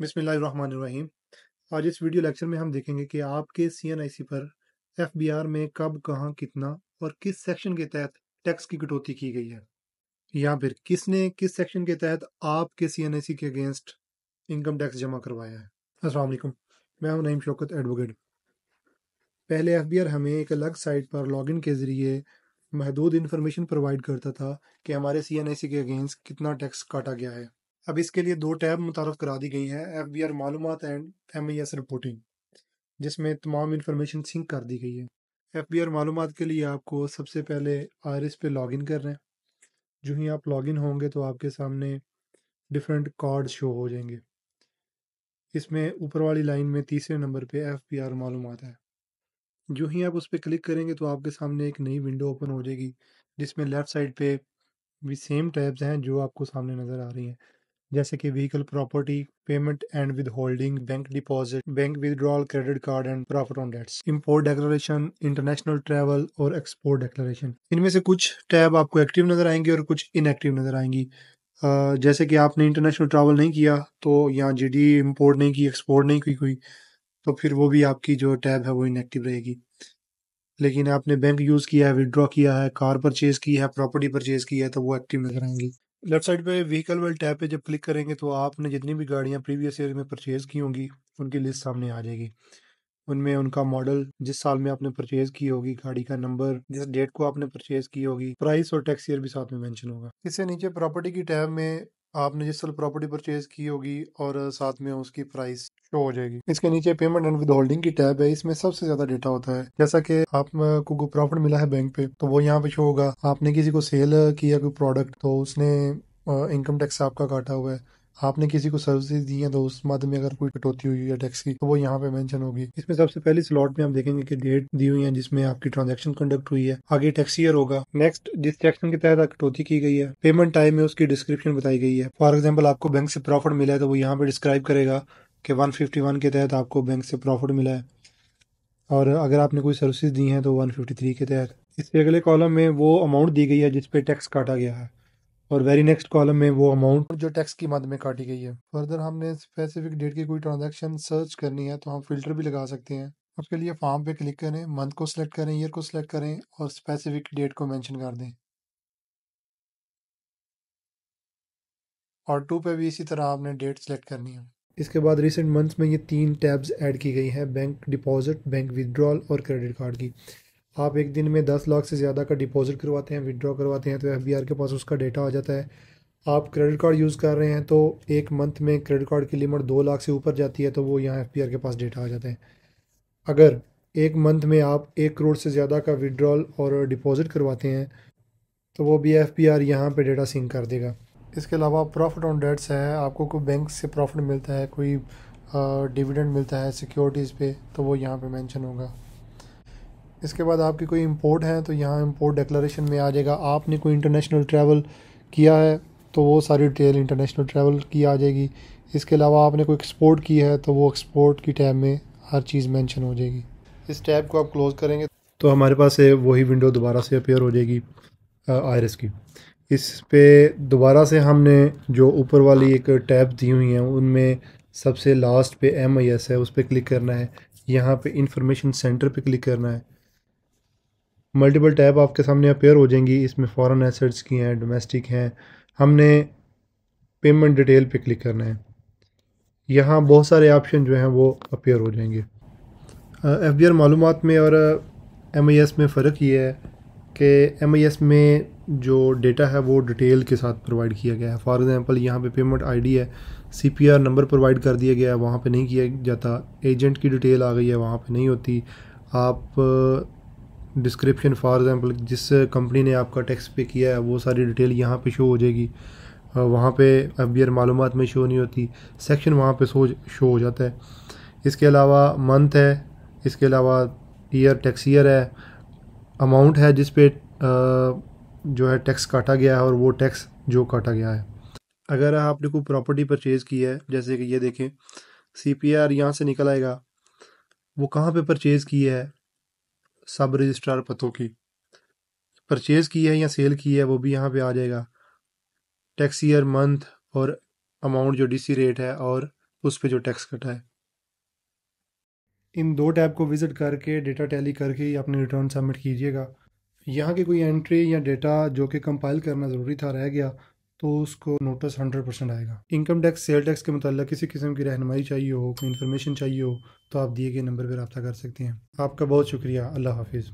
बिस्मिल्लाहिर्रहमानिर्रहीम। आज इस वीडियो लेक्चर में हम देखेंगे कि आपके सीएनआईसी पर एफबीआर में कब, कहाँ, कितना और किस सेक्शन के तहत टैक्स की कटौती की गई है, या फिर किसने किस सेक्शन के तहत आपके सीएनआईसी के अगेंस्ट इनकम टैक्स जमा करवाया है। अस्सलाम वालेकुम, मैं हूं नईम शौकत एडवोकेट। पहले एफबीआर हमें एक अलग साइट पर लॉगिन के ज़रिए महदूद इन्फॉर्मेशन प्रोवाइड करता था कि हमारे सीएनआईसी के अगेंस्ट कितना टैक्स काटा गया है। अब इसके लिए दो टैब मुतारफ़ करा दी गई हैं, एफबीआर मालूमात एंड एमआईएस रिपोर्टिंग, जिसमें तमाम इन्फॉर्मेशन सिंक कर दी गई है। एफबीआर मालूमात के लिए आपको सबसे पहले आईरिस पे लॉगिन करना है। जो ही आप लॉगिन होंगे तो आपके सामने डिफरेंट कार्ड शो हो जाएंगे। इसमें ऊपर वाली लाइन में तीसरे नंबर पे एफबीआर मालूमात है। जो ही आप उस पर क्लिक करेंगे तो आपके सामने एक नई विंडो ओपन हो जाएगी, जिसमें लेफ्ट साइड पे भी सेम टैब्स हैं जो आपको सामने नज़र आ रही हैं, जैसे कि vehicle property, payment and withholding, bank deposit, bank withdrawal, credit card and profit on debts, import declaration, international travel और एक्सपोर्ट डिक्लेरेशन। इनमें से कुछ टैब आपको एक्टिव नज़र आएंगे और कुछ इनएक्टिव नज़र आएंगी। जैसे कि आपने इंटरनेशनल ट्रैवल नहीं किया तो यहाँ जीडी इंपोर्ट नहीं की, एक्सपोर्ट नहीं की कोई, तो फिर वो भी आपकी जो टैब है वो इनएक्टिव रहेगी। लेकिन आपने बैंक यूज़ किया है, विड्रॉ किया है, कार परचेज की है, प्रॉपर्टी परचेज की है, तो वो एक्टिव नज़र आएंगी। लेफ्ट साइड पे व्हीकल वाले टैब पे जब क्लिक करेंगे तो आपने जितनी भी गाड़ियाँ प्रीवियस ईयर में परचेज की होंगी उनकी लिस्ट सामने आ जाएगी। उनमें उनका मॉडल, जिस साल में आपने परचेज की होगी, गाड़ी का नंबर, जिस डेट को आपने परचेज की होगी, प्राइस और टैक्स ईयर भी साथ में मेंशन होगा। इससे नीचे प्रॉपर्टी की टैब में आपने जिस साल प्रॉपर्टी परचेज की होगी और साथ में उसकी प्राइस शो हो जाएगी। इसके नीचे पेमेंट एंड विद होल्डिंग की टैब है। इसमें सबसे ज्यादा डेटा होता है। जैसा कि आपको प्रॉफिट मिला है बैंक पे, तो वो यहाँ पे शो होगा। आपने किसी को सेल किया कोई प्रोडक्ट, तो उसने इनकम टैक्स आपका काटा हुआ है। आपने किसी को सर्विसेज दी हैं तो उस मद में अगर कोई कटौती हुई है टैक्स की, तो वो यहाँ पे मेंशन होगी। इसमें सबसे पहली स्लॉट में आप देखेंगे कि डेट दी हुई है जिसमें आपकी ट्रांजैक्शन कंडक्ट हुई है। आगे टैक्स ईयर होगा। नेक्स्ट, जिस सेक्शन के तहत कटौती की गई है, पेमेंट टाइम में उसकी डिस्क्रिप्शन बताई गई है। फॉर एग्जाम्पल, आपको बैंक से प्रॉफिट मिला है तो वो यहाँ पे डिस्क्राइब करेगा कि 151 के तहत आपको बैंक से प्रॉफिट मिला है, और अगर आपने कोई सर्विसेज दी हैं तो 153 के तहत। इसके अगले कॉलम में वो अमाउंट दी गई है जिस पे टैक्स काटा गया है, और वेरी नेक्स्ट कॉलम में वो अमाउंट जो टैक्स की मद में काटी गई है। फर्दर हमने स्पेसिफिक डेट की कोई ट्रांजैक्शन सर्च करनी है तो हम फिल्टर भी लगा सकते हैं। उसके लिए फॉर्म पे क्लिक करें, मंथ को सिलेक्ट करें, ईयर को सिलेक्ट करें और स्पेसिफिक डेट को मेंशन कर दें। और टू पे भी इसी तरह आपने डेट सेलेक्ट करनी है। इसके बाद रिसेंट मंथ्स में ये 3 टैब्स ऐड की गई हैं, बैंक डिपॉजिट, बैंक विदड्रॉल और क्रेडिट कार्ड की। आप एक दिन में 10 लाख से ज़्यादा का डिपॉजिट करवाते हैं, विदड्रॉ करवाते हैं, तो एफबीआर के पास उसका डेटा आ जाता है। आप क्रेडिट कार्ड यूज़ कर रहे हैं तो एक मंथ में क्रेडिट कार्ड की लिमिट 2 लाख से ऊपर जाती है, तो वो यहाँ एफबीआर के पास डेटा आ जाता है। अगर एक मंथ में आप 1 करोड़ से ज़्यादा का विड्रॉल और डिपॉजिट करवाते हैं तो वो भी एफबीआर यहाँ पे डेटा सिंक कर देगा। इसके अलावा प्रॉफिट ऑन डेट्स है। आपको कोई बैंक से प्रॉफिट मिलता है, कोई डिविडेंड मिलता है सिक्योरिटीज़ पे, तो वो यहाँ पे मेंशन होगा। इसके बाद आपकी कोई इंपोर्ट है तो यहाँ इंपोर्ट डिक्लेरेशन में आ जाएगा। आपने कोई इंटरनेशनल ट्रैवल किया है तो वो सारी डिटेल इंटरनेशनल ट्रैवल की आ जाएगी। इसके अलावा आपने कोई एक्सपोर्ट की है तो वो एक्सपोर्ट की टैब में हर चीज़ मेंशन हो जाएगी। इस टैब को आप क्लोज़ करेंगे तो हमारे पास वही विंडो दोबारा से अपीयर हो जाएगी आयरस की। इस पे दोबारा से हमने जो ऊपर वाली एक टैब दी हुई हैं उनमें सबसे लास्ट पे MIS है, उस पर क्लिक करना है। यहाँ पे इंफॉर्मेशन सेंटर पे क्लिक करना है। मल्टीपल टैब आपके सामने अपेयर हो जाएंगी। इसमें फॉरेन एसेट्स की हैं, डोमेस्टिक हैं। हमने पेमेंट डिटेल पे क्लिक करना है। यहाँ बहुत सारे ऑप्शन जो हैं वो अपेयर हो जाएंगे। एफबीआर मालूमात में और MIS में फ़र्क ये है कि MIS में जो डेटा है वो डिटेल के साथ प्रोवाइड किया गया है। फॉर एग्ज़ाम्पल, यहाँ पे पेमेंट आईडी है, CPR नंबर प्रोवाइड कर दिया गया है, वहाँ पे नहीं किया जाता। एजेंट की डिटेल आ गई है, वहाँ पे नहीं होती। आप डिस्क्रिप्शन, फॉर एग्ज़ाम्पल जिस कंपनी ने आपका टैक्स पे किया है वो सारी डिटेल यहाँ पे शो हो जाएगी। वहाँ पे एफबीआर मालूमात में शो नहीं होती। सेक्शन वहाँ पे शो हो जाता है। इसके अलावा मंथ है, इसके अलावा ईयर, टैक्स ईयर है, अमाउंट है जिस पे जो है टैक्स काटा गया है और वो टैक्स जो काटा गया है। अगर आपने कोई प्रॉपर्टी परचेज़ की है, जैसे कि ये देखें, CPR यहाँ से निकल आएगा। वो कहाँ पे परचेज़ की है, सब रजिस्ट्रार पतों की परचेज़ की है या सेल की है वो भी यहाँ पे आ जाएगा। टैक्स ईयर, मंथ और अमाउंट जो DC रेट है और उस पर जो टैक्स कटा है। इन 2 टैब को विज़िट करके डेटा टैली करके ही अपनी रिटर्न सबमिट कीजिएगा। यहाँ की कोई एंट्री या डेटा जो कि कंपाइल करना ज़रूरी था रह गया तो उसको नोटिस 100% आएगा। इनकम टैक्स, सेल टैक्स के मुताल्लिक़ किसी किस्म की रहनुमाई चाहिए हो, कोई इन्फॉर्मेशन चाहिए हो तो आप दिए गए नंबर पर रब्ता कर सकते हैं। आपका बहुत शुक्रिया। अल्लाह हाफिज़।